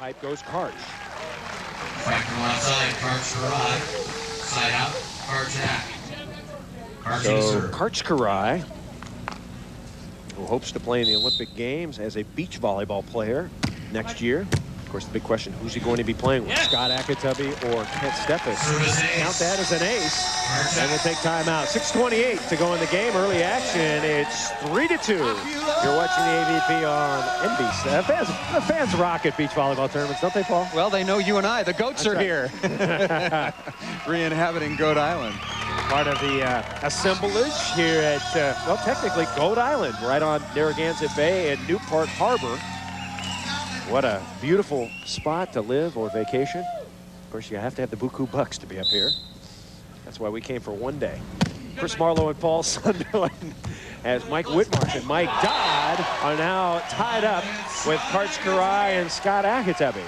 pipe goes Karch. Back from outside, Karch Karai. Side out, Karch back. So Karch Karai, who hopes to play in the Olympic Games as a beach volleyball player next year. Of course, the big question, who's he going to be playing with? Scott Ayakatubby or Kent Steffes? Count that as an ace. And we'll take timeout. 6:28 to go in the game. Early action. It's 3-2. You're watching the AVP on NBC. The fans rock at beach volleyball tournaments, don't they, Paul? Well, they know you and I. The goats are here. Re-inhabiting Goat Island. Part of the assemblage here at, well, technically Goat Island, right on Narragansett Bay and Newport Harbor. What a beautiful spot to live or vacation. Of course, you have to have the buku bucks to be up here. That's why we came for one day. Chris Marlowe and Paul Sunderland as Mike Whitmarsh and Mike Dodd are now tied up with Karch Karai and Scott Ayakatubby.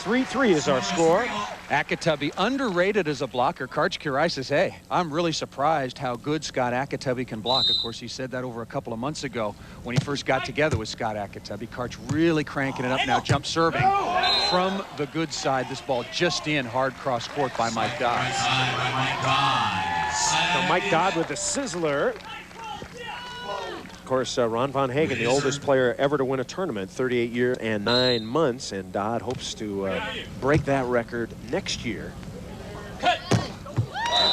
3-3 is our score. Ayakatubby underrated as a blocker. Karch Karai says, hey, I'm really surprised how good Scott Ayakatubby can block. Of course, he said that over a couple of months ago when he first got together with Scott Ayakatubby. Karch really cranking it up now, jump serving from the good side. This ball just in, hard cross court by Mike Dodd. So Mike Dodd with the sizzler. Of course, Ron Von Hagen, the oldest player ever to win a tournament, 38 years and 9 months, and Dodd hopes to break that record next year. And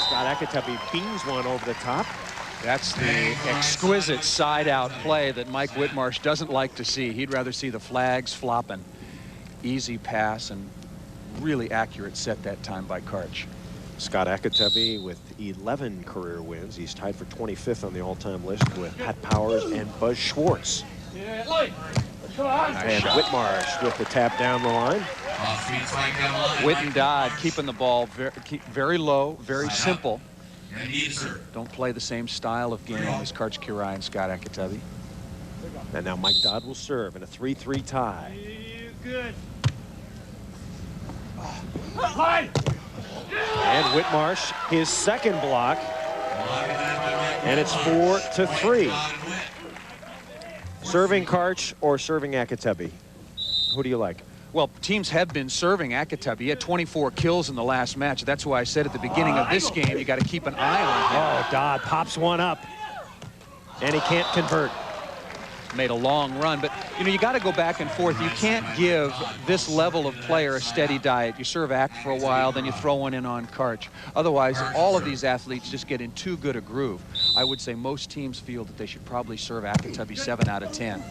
Scott Ayakatubby beams one over the top. That's the exquisite side-out play that Mike Whitmarsh doesn't like to see. He'd rather see the flags flopping. Easy pass and really accurate set that time by Karch. Scott Ayakatubby with 11 career wins. He's tied for 25th on the all-time list with Pat Powers and Buzz Schwartz. And Whitmarsh with the tap down the line. Whit and Dodd keeping the ball very low, very simple. Don't play the same style of game as Karch Karai and Scott Ayakatubby. And now Mike Dodd will serve in a 3-3 tie. Good. And Whitmarsh, his second block. And it's 4-3. Serving Karch or serving Ayakatubby? Who do you like? Well, teams have been serving Ayakatubby. He had 24 kills in the last match. That's why I said at the beginning of this game, you got to keep an eye on him. Oh, Dodd pops one up. And he can't convert. Made a long run, but you know, you got to go back and forth. You can't give this level of player a steady diet. You serve Ack for a while, then you throw one in on Karch. Otherwise, all of these athletes just get in too good a groove. I would say most teams feel that they should probably serve Ayakatubby 7 out of 10.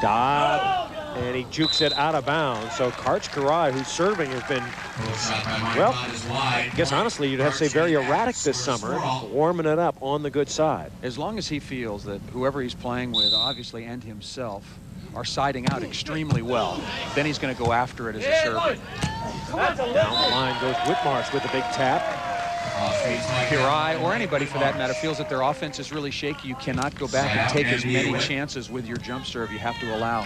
Dodd, and he jukes it out of bounds. So Karch Karai, who's serving, has been, well, I guess honestly you'd have to say very erratic this summer, warming it up on the good side. As long as he feels that whoever he's playing with, obviously, and himself, are siding out extremely well, then he's going to go after it as a server. Down the line goes Whitmarsh with a big tap. Karai, or anybody for that matter, feels that their offense is really shaky. You cannot go back and take as many chances with your jump serve. You have to allow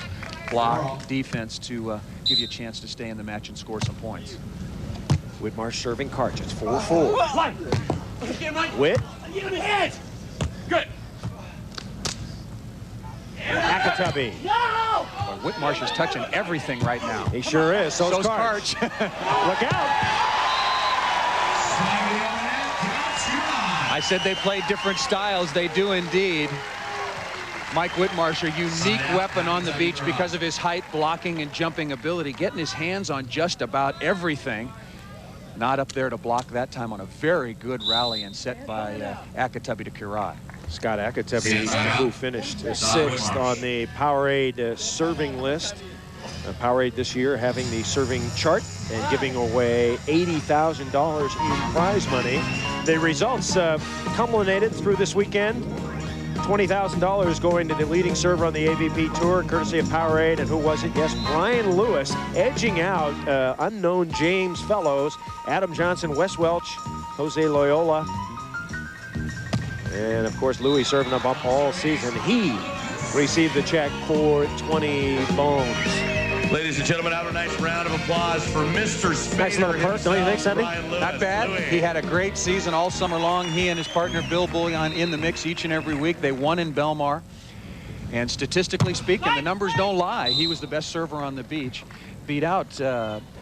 block defense to give you a chance to stay in the match and score some points. Whitmarsh serving Karch. It's 4-4. Whit. Good. Ayakatubby. Boy, Whitmarsh is touching everything right now. He sure is. So's Karch. Look out. I said they play different styles. They do indeed. Mike Whitmarsh, a unique weapon on the beach because of his height, blocking, and jumping ability, getting his hands on just about everything. Not up there to block that time on a very good rally and set by Ayakatubby to Karai. Scott Ayakatubby, who finished 6th on the Powerade serving list. Powerade this year having the serving chart and giving away $80,000 in prize money. The results culminated through this weekend. $20,000 going to the leading server on the AVP Tour, courtesy of Powerade. And who was it? Yes, Brian Lewis, edging out unknown James Fellows, Adam Johnson, Wes Welch, Jose Loyola. And, of course, Louis serving up all season. He received the check for 20 bones. Ladies and gentlemen, have a nice round of applause for Mr. Spader. Nice little perk, don't you think, Sandy? Not bad. He had a great season all summer long. He and his partner Bill Bullion in the mix each and every week. They won in Belmar. And statistically speaking, the numbers don't lie. He was the best server on the beach. Beat out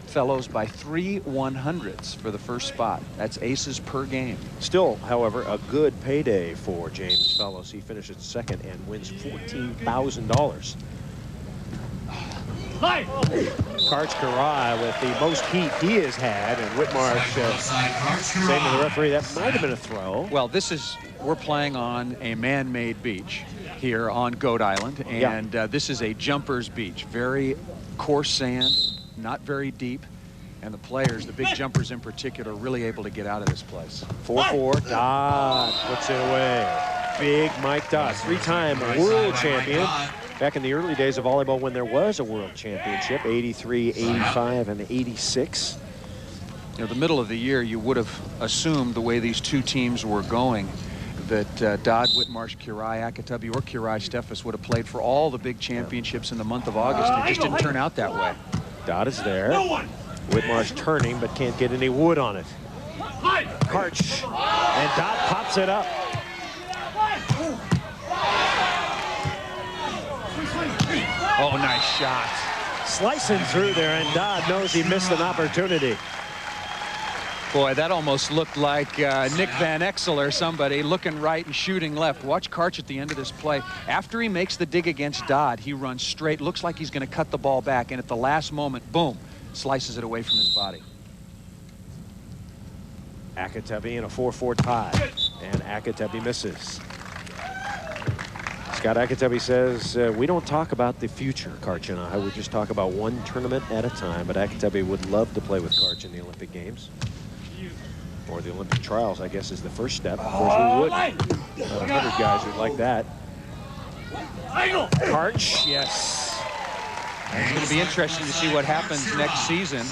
Fellows by 3 100ths for the first spot. That's aces per game. Still, however, a good payday for James Fellows. He finishes second and wins $14,000. Karch Kiraly with the most heat he has had, and Whitmarsh saying to the referee that might have been a throw. Well, we're playing on a man-made beach here on Goat Island, and this is a jumper's beach. Very coarse sand, not very deep, and the players, the big jumpers in particular, are really able to get out of this place. 4-4, Dodd puts it away. Big Mike Dodd, three-time world champion. Back in the early days of volleyball when there was a world championship, 83, 85, and 86. You know, the middle of the year, you would have assumed the way these two teams were going that Dodd, Whitmarsh, Kiraly, Ayakatubby, or Kiraly Steffes would have played for all the big championships in the month of August. It just didn't turn out that way. Dodd is there. Whitmarsh turning, but can't get any wood on it. Karch, and Dodd pops it up. Oh, nice shot. Slicing through there, and Dodd knows he missed an opportunity. Boy, that almost looked like Nick Van Exel or somebody looking right and shooting left. Watch Karch at the end of this play. After he makes the dig against Dodd, he runs straight, looks like he's going to cut the ball back, and at the last moment, boom, slices it away from his body. Ayakatubby in a 4-4 tie, and Ayakatubby misses. Scott Ayakatubby says, we don't talk about the future, Karch and I. We just talk about one tournament at a time. But Ayakatubby would love to play with Karch in the Olympic Games. Or the Olympic trials, I guess, is the first step. Of course, we would. About 100 guys who'd like that. Karch, yes. It's going to be interesting to see what happens next season.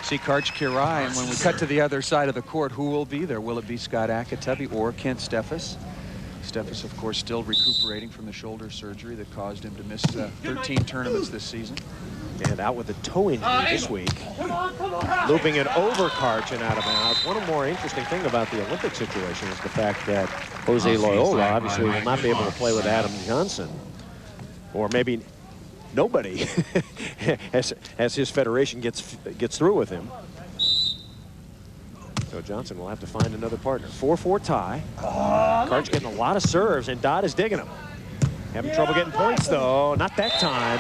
See Karch Kiraly, and when we cut to the other side of the court, who will be there? Will it be Scott Ayakatubby or Kent Steffes? Steffes, of course, still recuperating from the shoulder surgery that caused him to miss 13 tournaments this season. And out with a toe injury this week. Looping it over Karch and out of bounds. One more interesting thing about the Olympic situation is the fact that Jose Loyola obviously will not be able to play with Adam Johnson. Or maybe nobody as his federation gets through with him. So Johnson will have to find another partner. 4-4 tie. Karch getting a lot of serves, and Dodd is digging him. Having trouble getting points, though. Not that time.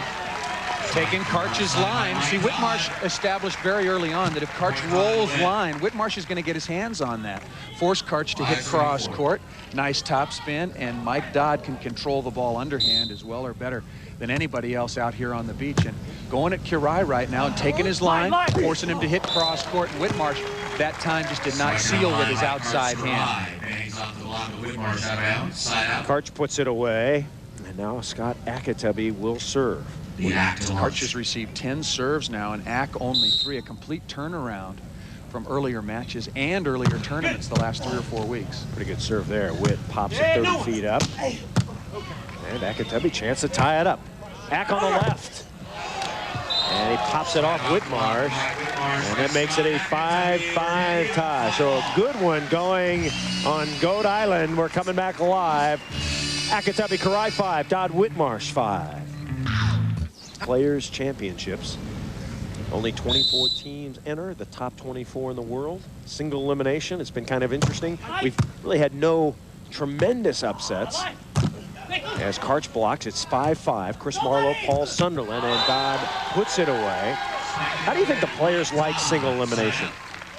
Taking Karch's line. See, Whitmarsh established very early on that if Karch rolls line, Whitmarsh is going to get his hands on that. Force Karch to hit cross court. Nice top spin, and Mike Dodd can control the ball underhand as well or better than anybody else out here on the beach. And going at Kiraly right now and taking his line, forcing him to hit cross court. And Whitmarsh that time just did not seal with his outside hand. Karch puts it away, and now Scott Ayakatubby will serve. Karch has received 10 serves now, and Ack only 3. A complete turnaround from earlier matches and earlier tournaments the last 3 or 4 weeks. Pretty good serve there. Witt pops it 30 feet up. And Ayakatubby chance to tie it up. Ack on the left. And he pops it off Whitmarsh. And that makes it a 5-5 tie. So a good one going on Goat Island. We're coming back live. Ayakatubby Kiraly 5, Dodd Whitmarsh 5. Players Championships. Only 24 teams enter, the top 24 in the world. Single elimination. It's been kind of interesting. We've really had no tremendous upsets. As Karch blocks, it's 5-5. Chris Marlowe, Paul Sunderland, and Dodd puts it away. How do you think the players like single elimination?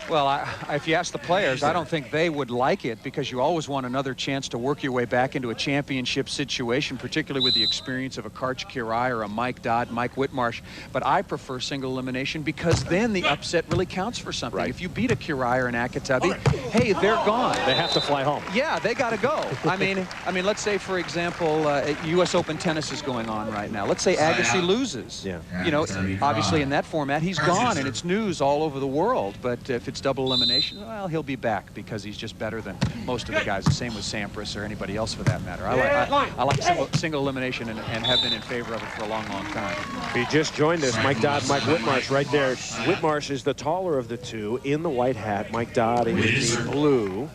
Well, if you ask the players, I don't think they would like it, because you always want another chance to work your way back into a championship situation, particularly with the experience of a Karch Kiraly or a Mike Dodd, Mike Whitmarsh. But I prefer single elimination because then the upset really counts for something. Right. If you beat a Kiraly or an Ayakatubby, hey, they're gone. They have to fly home. Yeah, they got to go. I mean, let's say, for example, U.S. Open tennis is going on right now. Let's say Agassi loses. Yeah. You know, obviously in that format, he's gone, and it's news all over the world. But if it's double elimination, well, he'll be back because he's just better than most of the guys. The same with Sampras or anybody else for that matter. I like single elimination and have been in favor of it for a long, long time. If you just joined us, Mike Dodd, Mike Whitmarsh right there. Whitmarsh is the taller of the two in the white hat. Mike Dodd in the blue.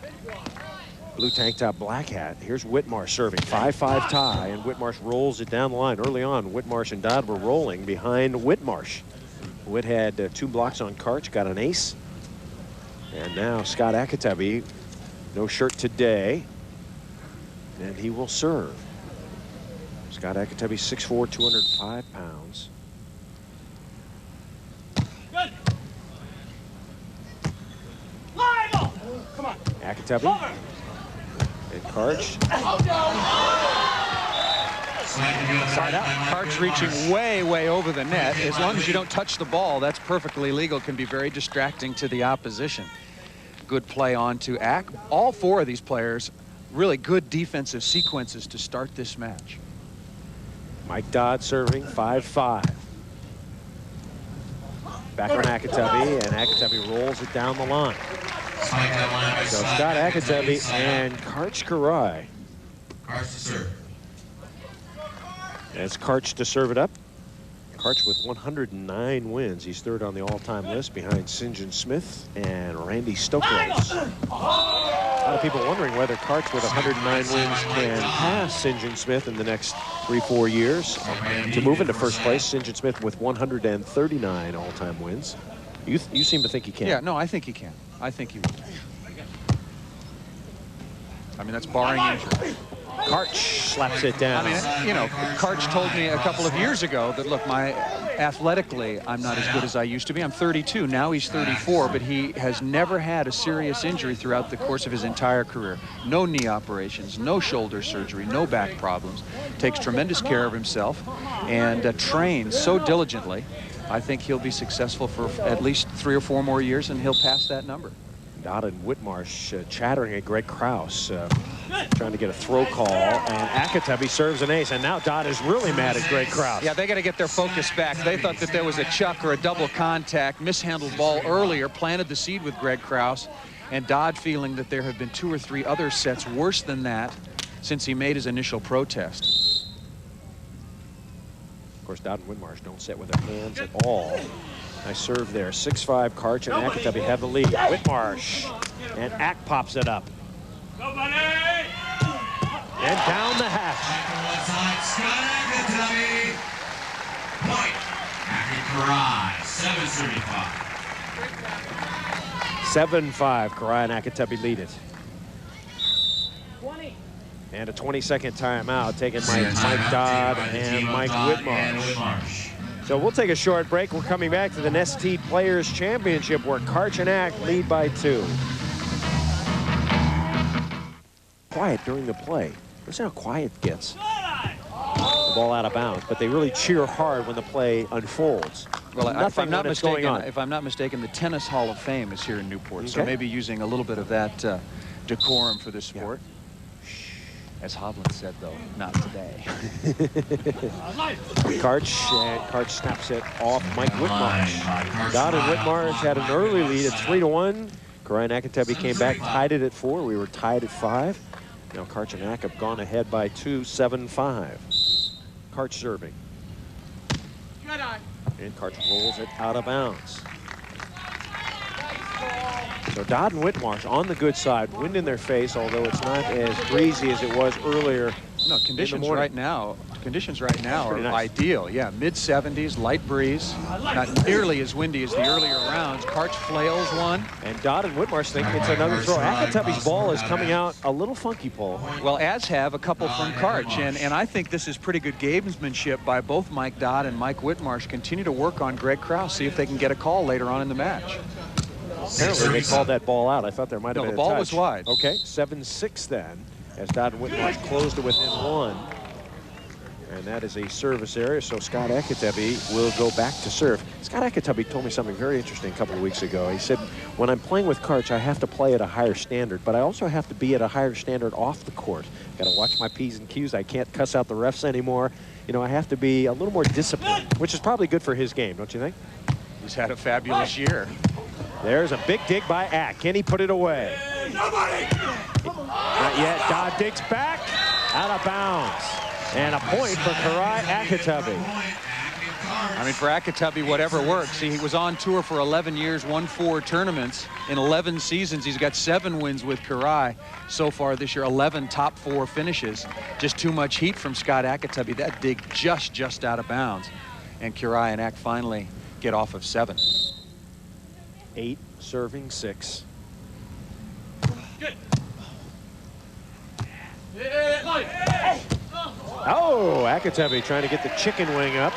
Blue tank top, black hat. Here's Whitmarsh serving. 5-5 tie, and Whitmarsh rolls it down the line. Early on, Whitmarsh and Dodd were rolling behind Whitmarsh. Whit had 2 blocks on Karch, got an ace. And now Scott Ayakatubby, no shirt today, and he will serve. Scott Ayakatubby, 6'4", 205 pounds. Good. Live. Come on. Ayakatubby and Karch. Side out. Karch reaching way, way over the net. As long as you don't touch the ball, that's perfectly legal. Can be very distracting to the opposition. Good play on to Ack. All 4 of these players, really good defensive sequences to start this match. Mike Dodd serving, 5-5. Back on Ayakatubby, and Ayakatubby rolls it down the line. So Scott Ayakatubby and Karch Kiraly. Karch to serve. That's Karch to serve it up. Karch with 109 wins. He's 3rd on the all-time list behind St. John Smith and Randy Stokos. A lot of people wondering whether Karch with 109 wins can pass St. John Smith in the next 3-4 years to move into first place. St. John Smith with 139 all-time wins. You seem to think he can. Yeah, no, I think he can. I think he will. I mean, that's barring injury. Karch slaps it down. I mean, you know, Karch told me a couple of years ago that, look, athletically, I'm not as good as I used to be. I'm 32. Now he's 34, but he has never had a serious injury throughout the course of his entire career. No knee operations, no shoulder surgery, no back problems. Takes tremendous care of himself and trains so diligently. I think he'll be successful for at least 3 or 4 more years, and he'll pass that number. Dodd and Whitmarsh chattering at Greg Krause, trying to get a throw call, and Ayakatubby serves an ace, and now Dodd is really mad at Greg Krause. Yeah, they got to get their focus back. They thought that there was a chuck or a double contact, mishandled ball earlier, planted the seed with Greg Krause, and Dodd feeling that there have been 2 or 3 other sets worse than that since he made his initial protest. Of course, Dodd and Whitmarsh don't set with their hands at all. Nice serve there. 6-5, Karch and Ayakatubby have the lead. Whitmarsh, and Ack pops it up. And down the hatch. Point. Ayakatubby, 7-35. 7-5, Kiraly and Ayakatubby lead it. And a 20-second timeout taken by Mike Dodd and Mike Whitmarsh. So we'll take a short break. We're coming back to the Nestea Players Championship where Karch and Ack lead by 2. Quiet during the play. Listen how quiet it gets. The ball out of bounds, but they really cheer hard when the play unfolds. Well, if I'm not mistaken, the Tennis Hall of Fame is here in Newport, okay. So maybe using a little bit of that decorum for this sport. Yeah. As Hovland said, though, not today. Karch snaps it off Mike Whitmarsh. Dodd and Whitmarsh had an early lead at 3-1. Kiraly and Ayakatubby came back, tied it at 4. We were tied at 5. Now Karch and Ack have gone ahead by 2, 7-5. Karch serving. And Karch rolls it out of bounds. So Dodd and Whitmarsh on the good side, wind in their face, although it's not as breezy as it was earlier. No, conditions right now are nice. Ideal. Yeah, mid-70s, light breeze, not nearly as windy as the earlier rounds. Karch flails one. And Dodd and Whitmarsh think it's another throw. Ayakatubby's ball is coming out a little funky, Paul. Well, as have a couple from Karch, and I think this is pretty good gamesmanship by both Mike Dodd and Mike Whitmarsh. Continue to work on Greg Krause, see if they can get a call later on in the match. Apparently they called that ball out. I thought there might have been a touch. The ball was wide. Okay, 7-6 then, as Dodd and Whitmarsh closed it within 1. And that is a service area, so Scott Ayakatubby will go back to serve. Scott Ayakatubby told me something very interesting a couple of weeks ago. He said, when I'm playing with Karch, I have to play at a higher standard, but I also have to be at a higher standard off the court. Got to watch my P's and Q's. I can't cuss out the refs anymore. You know, I have to be a little more disciplined, which is probably good for his game, don't you think? He's had a fabulous year. There's a big dig by Ack. Can he put it away? Not yet. Dodd digs back. Out of bounds. And a point for Kiraly Ayakatubby. mean, for Ayakatubby, whatever works. See, he was on tour for 11 years, won 4 tournaments. In 11 seasons, he's got 7 wins with Kirai. So far this year, 11 top 4 finishes. Just too much heat from Scott Ayakatubby. That dig just out of bounds. And Kirai and Ak finally get off of 7. 8 serving 6. Good. Oh, Ayakatubby trying to get the chicken wing up.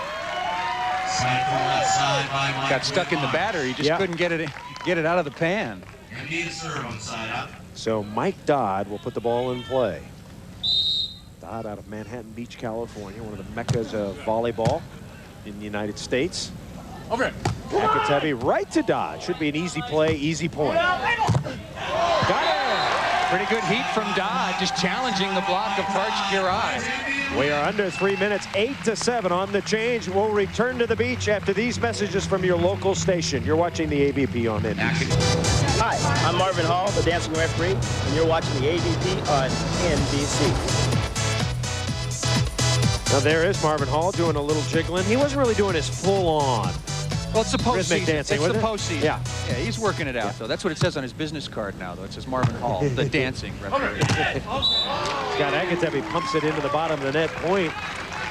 Side from left side by Mike. Got stuck in the batter. He just couldn't get it out of the pan. And need a serve on the side up. So Mike Dodd will put the ball in play. Dodd out of Manhattan Beach, California, one of the meccas of volleyball in the United States. Over. Ayakatubby right to Dodd. Should be an easy play, easy point. Got it! Pretty good heat from Dodd, just challenging the block of Karch Kirai. We are under 3 minutes, 8-7 on the change. We'll return to the beach after these messages from your local station. You're watching the AVP on NBC. Hi, I'm Marvin Hall, the dancing referee, and you're watching the AVP on NBC. Now there is Marvin Hall doing a little jiggling. He wasn't really doing his full-on. Well, it's the Rhythmic postseason. dancing, It's the wasn't it? postseason. Yeah. Yeah, he's working it out, though. That's what it says on his business card now, though. It says Marvin Hall, the dancing referee. Scott Ayakatubby pumps it into the bottom of the net point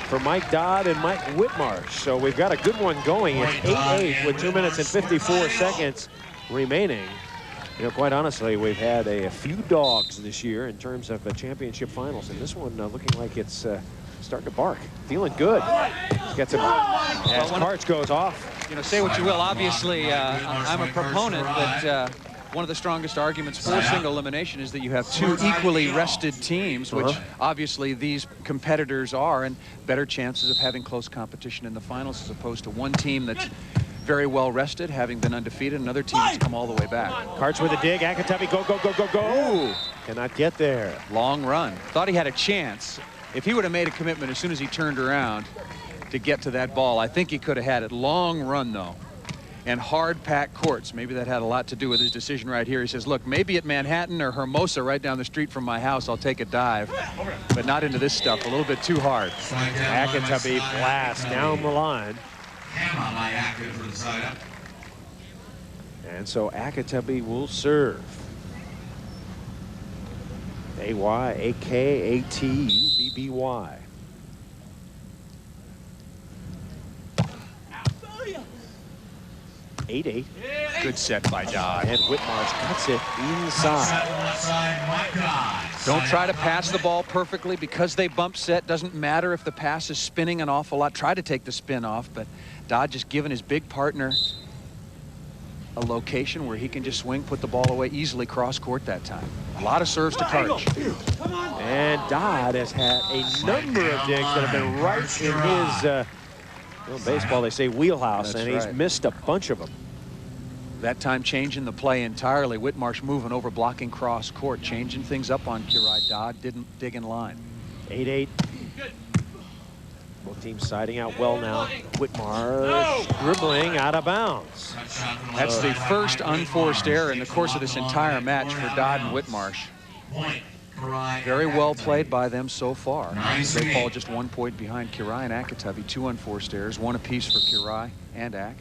for Mike Dodd and Mike Whitmarsh. So we've got a good one going. It's 8-8 with 2 minutes and 54 seconds remaining. You know, quite honestly, we've had a few dogs this year in terms of championship finals, and this one looking like it's starting to bark. Feeling good. He's got some, as Karch goes off. You know, say what you will. Obviously, I'm a proponent that one of the strongest arguments for single elimination is that you have 2 equally rested teams, which obviously these competitors are, and better chances of having close competition in the finals as opposed to one team that's very well rested, having been undefeated, another team that's come all the way back. Karch with a dig. Ayakatubby, go, go, go, go, go. Ooh. Cannot get there. Long run. Thought he had a chance. If he would have made a commitment as soon as he turned around to get to that ball, I think he could have had it. Long run, though. And hard-packed courts. Maybe that had a lot to do with his decision right here. He says, look, maybe at Manhattan or Hermosa right down the street from my house, I'll take a dive. But not into this stuff. A little bit too hard. Ayakatubby blast down the line. Hammer by Ayakatubby for the side up. And so Ayakatubby will serve. A-Y-A-K-A-T-U-B-B-Y. 8-8. Good set by Dodd. And Whitmarsh cuts it inside. Don't try to pass the ball perfectly because they bump set. Doesn't matter if the pass is spinning an awful lot. Try to take the spin off, but Dodd just giving his big partner a location where he can just swing, put the ball away easily cross court that time. A lot of serves to Karch. And Dodd has had a number of digs that have been right in his, well, baseball they say wheelhouse, That's and he's right. missed a bunch of them. That time changing the play entirely. Whitmarsh moving over, blocking cross court, changing things up on Kirai. Dodd didn't dig in line. 8-8. Both teams siding out well now. Whitmarsh dribbling out of bounds. That's the first unforced error in the course of this entire match for Dodd and Whitmarsh. Very well played by them so far. They fall just 1 point behind Kirai and Ayakatubby. 2 unforced errors, 1 apiece for Kirai and Ak.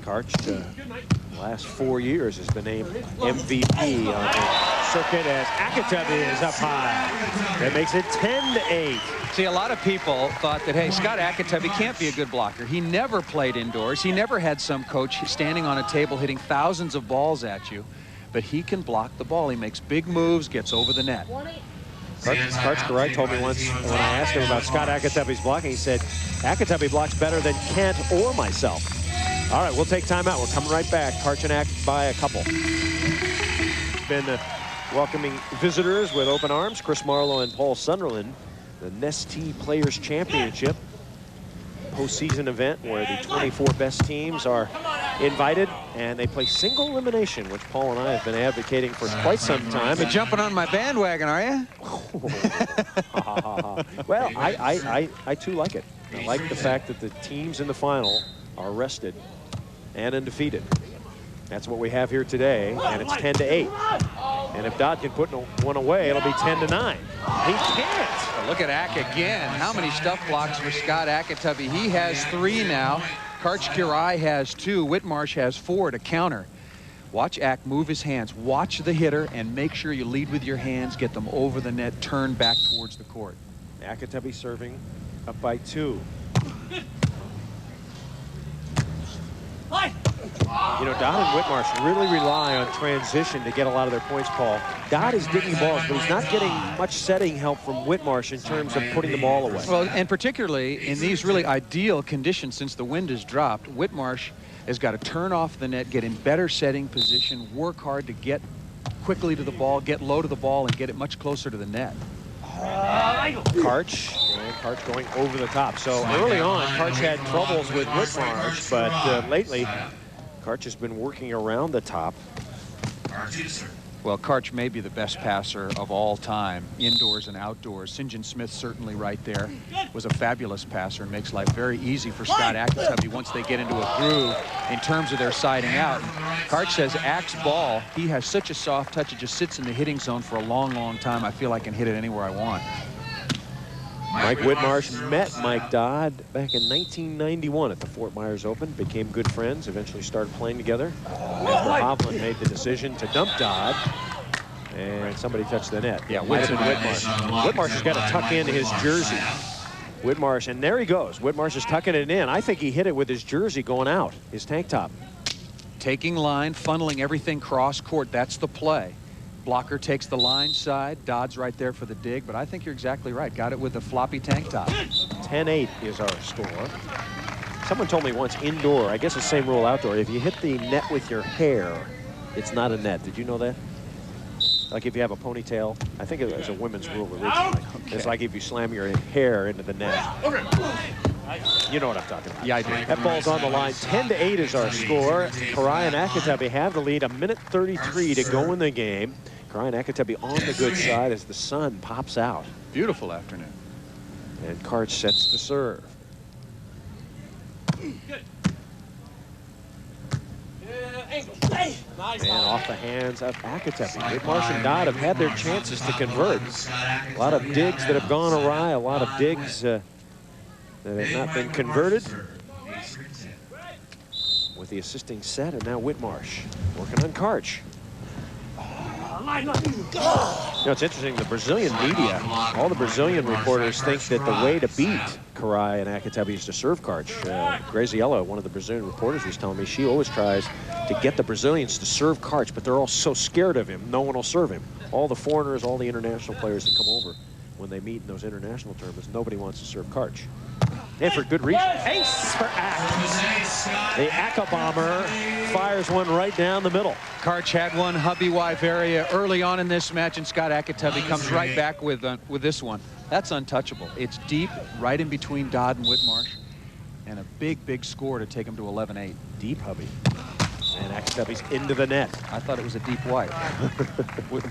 Karch, the last 4 years, has been named MVP on the circuit as Ayakatubby is up high. That makes it 10-8. See, a lot of people thought that, hey, Scott Ayakatubby can't be a good blocker. He never played indoors. He never had some coach standing on a table hitting thousands of balls at you. But he can block the ball. He makes big moves, gets over the net. Karch Kirai told me once when I asked him about Scott Ayakatubby's blocking, he said, Ayakatubby blocks better than Kent or myself. All right, we'll take time out. We're coming right back. Karch and Ak by a couple. Been welcoming visitors with open arms. Chris Marlowe and Paul Sunderland. The Nestea Players Championship postseason event where the 24 best teams are invited, and they play single elimination, which Paul and I have been advocating for quite some time. You're jumping on my bandwagon, are you? Well, I too like it. I like the fact that the teams in the final are rested and undefeated. That's what we have here today, and it's 10-8. And if Dodd can put one away, it'll be 10-9. He can't. Look at Ack again. How many stuff blocks for Scott Ayakatubby? He has 3 now. Karch Kiraly has 2. Whitmarsh has 4 to counter. Watch Ack move his hands. Watch the hitter and make sure you lead with your hands, get them over the net, turn back towards the court. Ayakatubby serving up by 2. You know, Dodd and Whitmarsh really rely on transition to get a lot of their points, Paul. Dodd is digging balls, but he's not getting much setting help from Whitmarsh in terms of putting the ball away. Well, and particularly in these really ideal conditions since the wind has dropped, Whitmarsh has got to turn off the net, get in better setting position, work hard to get quickly to the ball, get low to the ball, and get it much closer to the net. Karch going over the top. So early on, Karch had troubles with Whitmarsh, but lately, Karch has been working around the top. Well, Karch may be the best passer of all time, indoors and outdoors. St. John Smith certainly right there was a fabulous passer and makes life very easy for Scott Ayakatubby once they get into a groove in terms of their siding out. Karch says Ack's ball, he has such a soft touch, it just sits in the hitting zone for a long, long time. I feel I can hit it anywhere I want. Mike Whitmarsh met Mike Dodd back in 1991 at the Fort Myers Open, became good friends, eventually started playing together. After Hovland made the decision to dump Dodd, and somebody touched the net. Yeah, Whitmarsh. Whitmarsh has got to tuck in his jersey. Whitmarsh, and there he goes. Whitmarsh is tucking it in. I think he hit it with his jersey going out, his tank top. Taking line, funneling everything cross court, that's the play. Blocker takes the line side. Dodd's right there for the dig, but I think you're exactly right. Got it with the floppy tank top. 10-8 is our score. Someone told me once indoor, I guess the same rule outdoor, if you hit the net with your hair, it's not a net. Did you know that? Like if you have a ponytail, I think it was a women's rule originally. Okay. It's like if you slam your hair into the net. You know what I'm talking about. Yeah, I do. That ball's on the line. 10-8 is our score. Kiraly and Ayakatubby have the lead. 1:33 to go in the game. Kiraly and Ayakatubby on the good side as the sun pops out. Beautiful afternoon. And Karch sets to serve. And off the hands of Ayakatubby. Whitmarsh and Dodd have had their chances to convert. A lot of digs that have gone awry. A lot of digs that have not been converted. With the assisting set, and now Whitmarsh working on Karch. You know, it's interesting, the Brazilian media, all the Brazilian reporters think that the way to beat Kiraly and Ayakatubby is to serve Karch. Graziella, one of the Brazilian reporters, was telling me she always tries to get the Brazilians to serve Karch, but they're all so scared of him, no one will serve him. All the foreigners, all the international players that come over, when they meet in those international tournaments, nobody wants to serve Karch. And for good reason. Ace for Ack. The Ayaka-bomber fires one right down the middle. Karch had one hubby wife area early on in this match, and Scott Ayakatubby comes right back with this one. That's untouchable. It's deep, right in between Dodd and Whitmarsh, and a big, big score to take him to 11-8. Deep hubby. And Ayakatubby's into the net. I thought it was a deep wife.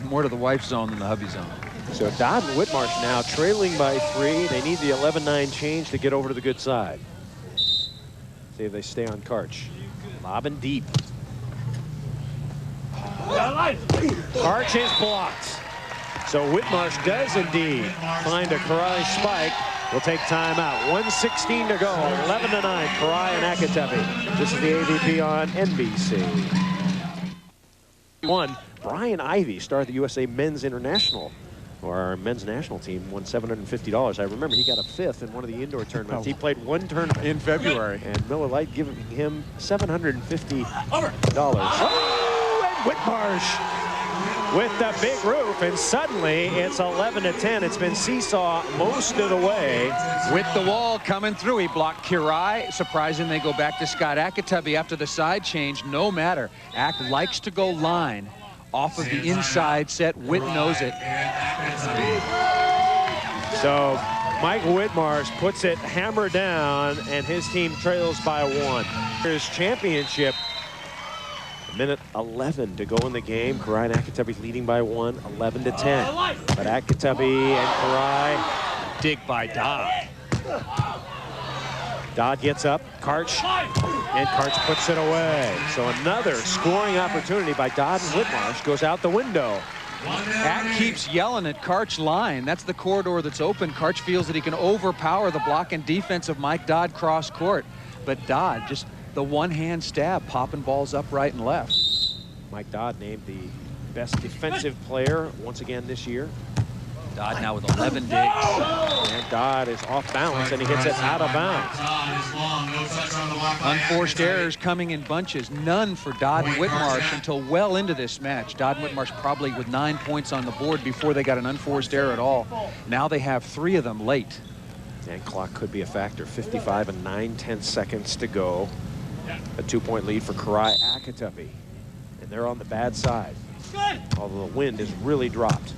More to the wife zone than the hubby zone. So Dodd and Whitmarsh now trailing by 3. They need the 11-9 change to get over to the good side. See if they stay on Karch. Lobbing deep. Karch is blocked. So Whitmarsh does indeed find a Kiraly spike. We'll take time out. 1:16 to go. 11-9. Kiraly and Ayakatubby. This is the AVP on NBC. Brian Ivey started the USA Men's International, or our men's national team, won $750. I remember he got a 5th in one of the indoor tournaments. He played one tournament in February, and Miller Lite giving him $750. Oh, and Whitmarsh with the big roof, and suddenly it's 11-10. It's been seesaw most of the way. With the wall coming through, he blocked Kiraly. Surprising they go back to Scott Ayakatubby after the side change. No matter. Ack likes to go line off of the inside set. Whit knows it. So Mike Whitmarsh puts it hammer down, and his team trails by 1. His championship. 1:11 to go in the game. Kiraly and Ayakatubby leading by 1, 11-10. But Ayakatubby and Kiraly dig by Dodd. Dodd gets up, Karch, and Karch puts it away. So another scoring opportunity by Dodd and Whitmarsh goes out the window. Ak keeps yelling at Karch line. That's the corridor that's open. Karch feels that he can overpower the block and defense of Mike Dodd cross court. But Dodd, just the one-hand stab, popping balls up right and left. Mike Dodd named the best defensive player once again this year. Dodd now with 11 digs. And Dodd is off balance, and he hits it out of bounds. Unforced errors coming in bunches. None for Dodd and Whitmarsh until well into this match. Dodd and Whitmarsh probably with 9 points on the board before they got an unforced error at all. Now they have 3 of them late. And clock could be a factor. 55 and 9/10 seconds to go. A 2-point lead for Ayakatubby. And they're on the bad side. Although the wind has really dropped.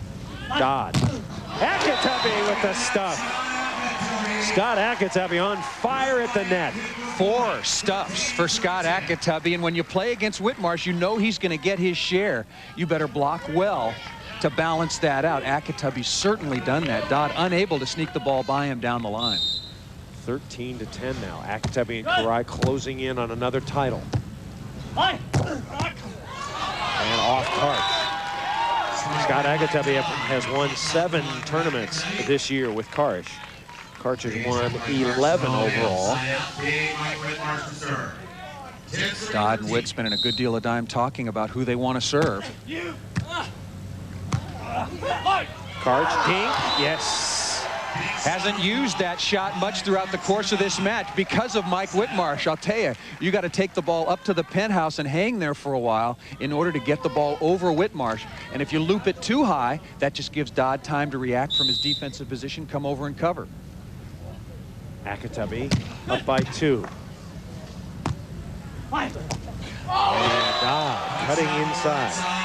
Dodd. Ayakatubby with the stuff. Scott Ayakatubby on fire at the net. 4 stuffs for Scott Ayakatubby. And when you play against Whitmarsh, you know he's going to get his share. You better block well to balance that out. Ayakatubby's certainly done that. Dodd unable to sneak the ball by him down the line. 13 to 10 now. Ayakatubby and Karai closing in on another title. And off Karch. Scott Ayakatubby has won 7 tournaments this year with Karch. Karch has won 11 overall. Dodd and Witt spending a good deal of time talking about who they want to serve. Karch, dink, yes. Hasn't used that shot much throughout the course of this match because of Mike Whitmarsh. I'll tell you, you got to take the ball up to the penthouse and hang there for a while in order to get the ball over Whitmarsh. And if you loop it too high, that just gives Dodd time to react from his defensive position, come over and cover. Ayakatubby up by 2. And Dodd cutting inside.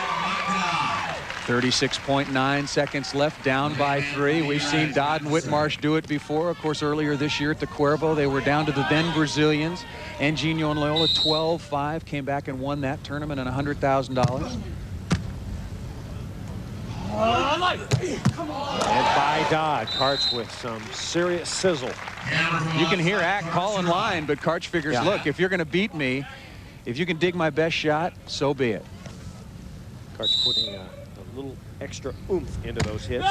36.9 seconds left, down by 3. We've seen Dodd and Whitmarsh do it before. Of course, earlier this year at the Cuervo, they were down to the then Brazilians. And Gino and Loyola 12-5, came back and won that tournament and $100,000. And by Dodd, Karch with some serious sizzle. You can hear Ak calling line, but Karch figures, look, if you're going to beat me, if you can dig my best shot, so be it. Karch putting a little extra oomph into those hits.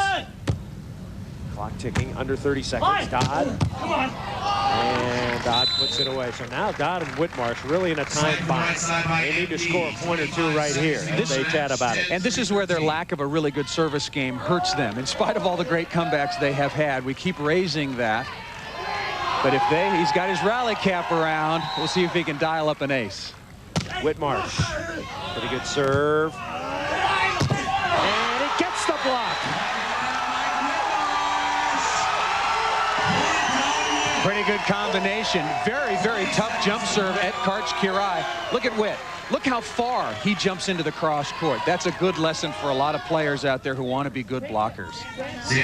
Clock ticking, under 30 seconds. Dodd. And Dodd puts it away. So now Dodd and Whitmarsh really in a time bind. They need to score a point or 2 right here. They chat about it. And this is where their lack of a really good service game hurts them. In spite of all the great comebacks they have had, we keep raising that. But if he's got his rally cap around, we'll see if he can dial up an ace. Whitmarsh, pretty good serve. And it gets the block. Pretty good combination. Very, very tough jump serve at Karch Kirai. Look at Witt. Look how far he jumps into the cross court. That's a good lesson for a lot of players out there who want to be good blockers.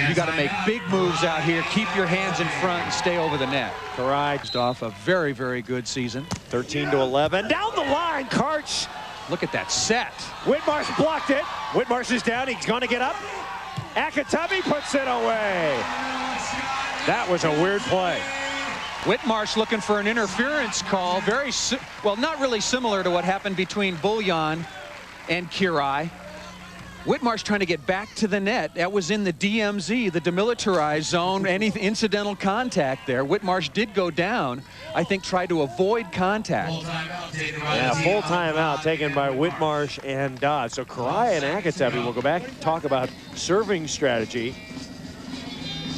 You got to make big moves out here. Keep your hands in front and stay over the net. Karai off a very, very good season. 13 to 11. Down the line, Karch. Look at that set. Whitmarsh blocked it. Whitmarsh is down. He's going to get up. Ayakatubby puts it away. That was a weird play. Whitmarsh looking for an interference call. Well, not really similar to what happened between Bullion and Kirai. Whitmarsh trying to get back to the net. That was in the DMZ, the demilitarized zone. Any incidental contact there. Whitmarsh did go down. I think tried to avoid contact. Yeah, full timeout taken by Whitmarsh and Dodd. So Karai and Ayakatubby will go back and talk about serving strategy.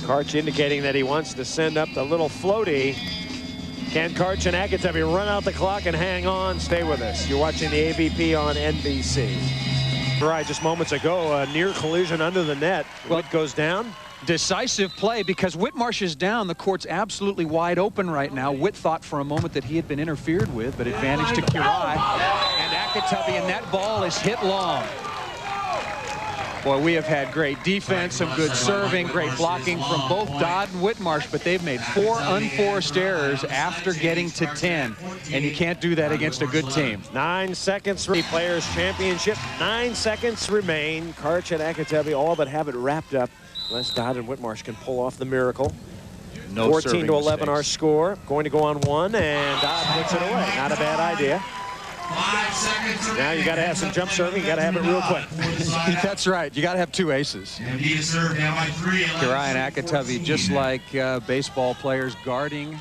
Karch indicating that he wants to send up the little floaty. Can Karch and Ayakatubby run out the clock and hang on? Stay with us. You're watching the AVP on NBC. Right, just moments ago, a near collision under the net. Well, it goes down. Decisive play because Whitmarsh is down. The court's absolutely wide open right now. Witt thought for a moment that he had been interfered with, but advantage to Kirai. And Ayakatubby, and that ball is hit long. Boy, we have had great defense, some good serving, great blocking from both Dodd and Whitmarsh, but they've made 4 unforced errors after getting to 10, and you can't do that against a good team. 9 seconds for the Players' Championship. 9 seconds remain. Karch and Ayakatubby all but have it wrapped up, unless Dodd and Whitmarsh can pull off the miracle. No 14 to 11 mistakes. our score. Going to go on 1, and Dodd puts it away. Not a bad idea. 5 seconds. Now you got to have some jump serving. You got to have it real quick. That's right. You got to have 2 aces. And he served down by 3. Ayakatubby, just like baseball players, guarding